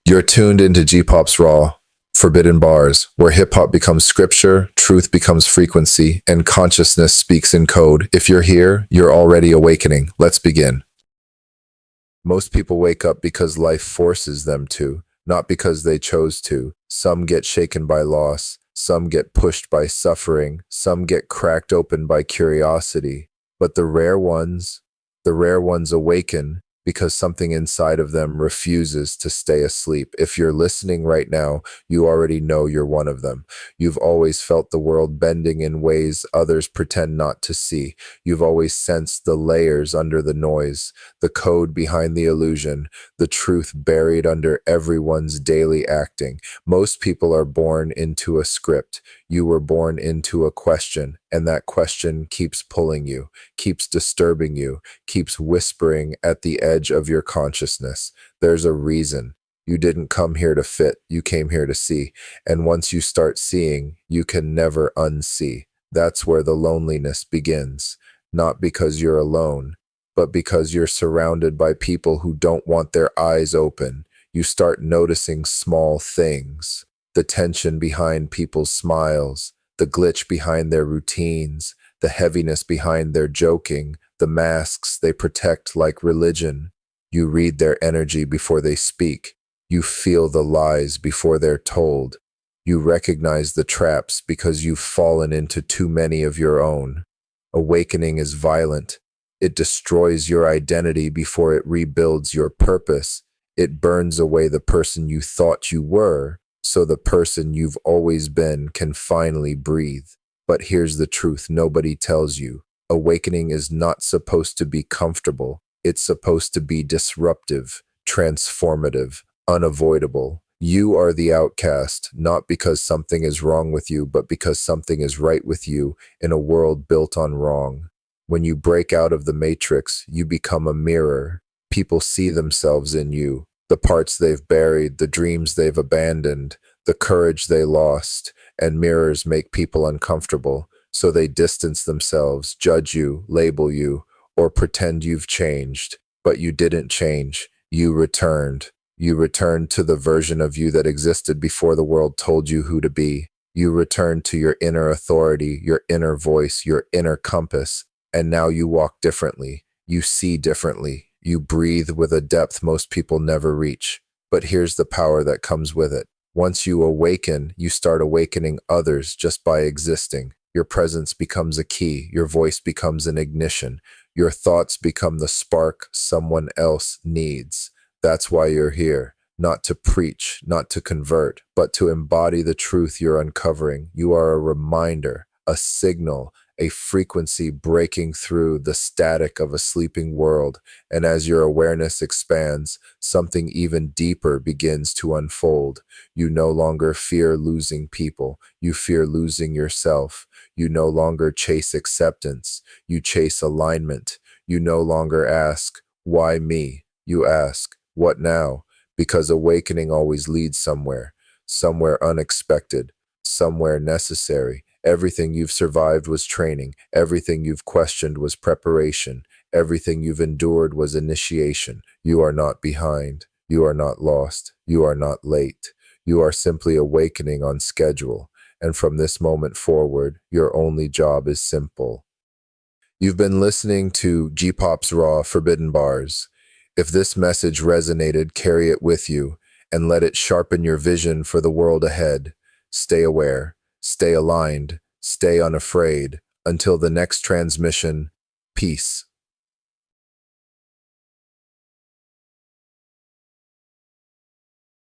You're tuned into G-Pop's Raw, Forbidden Bars, where hip-hop becomes scripture, truth becomes frequency, and consciousness speaks in code. If you're here, you're already awakening. Let's begin. Most people wake up because life forces them to, not because they chose to. Some get shaken by loss, some get pushed by suffering, some get cracked open by curiosity. But the rare ones awaken because something inside of them refuses to stay asleep. If you're listening right now, you already know you're one of them. You've always felt the world bending in ways others pretend not to see. You've always sensed the layers under the noise, the code behind the illusion, the truth buried under everyone's daily acting. Most people are born into a script. You were born into a question, and that question keeps pulling you, keeps disturbing you, keeps whispering at the edge of your consciousness. There's a reason. You didn't come here to fit, you came here to see. And once you start seeing, you can never unsee. That's where the loneliness begins. Not because you're alone, but because you're surrounded by people who don't want their eyes open. You start noticing small things, the tension behind people's smiles, the glitch behind their routines, the heaviness behind their joking, the masks they protect like religion. You read their energy before they speak. You feel the lies before they're told. You recognize the traps because you've fallen into too many of your own. Awakening is violent. It destroys your identity before it rebuilds your purpose. It burns away the person you thought you were, so the person you've always been can finally breathe. But here's the truth nobody tells you. Awakening is not supposed to be comfortable. It's supposed to be disruptive, transformative, unavoidable. You are the outcast, not because something is wrong with you, but because something is right with you in a world built on wrong. When you break out of the matrix, you become a mirror. People see themselves in you, the parts they've buried, the dreams they've abandoned, the courage they lost, and mirrors make people uncomfortable. So they distance themselves, judge you, label you, or pretend you've changed. But you didn't change. You returned. You returned to the version of you that existed before the world told you who to be. You returned to your inner authority, your inner voice, your inner compass. And now you walk differently. You see differently. You breathe with a depth most people never reach. But here's the power that comes with it. Once you awaken, you start awakening others just by existing. Your presence becomes a key. Your voice becomes an ignition. Your thoughts become the spark someone else needs. That's why you're here. Not to preach, not to convert, but to embody the truth you're uncovering. You are a reminder, a signal, a frequency breaking through the static of a sleeping world. And as your awareness expands, something even deeper begins to unfold. You no longer fear losing people. You fear losing yourself. You no longer chase acceptance. You chase alignment. You no longer ask, why me? You ask, what now? Because awakening always leads somewhere, somewhere unexpected, somewhere necessary. Everything you've survived was training. Everything you've questioned was preparation. Everything you've endured was initiation. You are not behind. You are not lost. You are not late. You are simply awakening on schedule. And from this moment forward, your only job is simple. You've been listening to G-Pop's Raw Forbidden Bars. If this message resonated, carry it with you and let it sharpen your vision for the world ahead. Stay aware, stay aligned, stay unafraid. Until the next transmission, peace.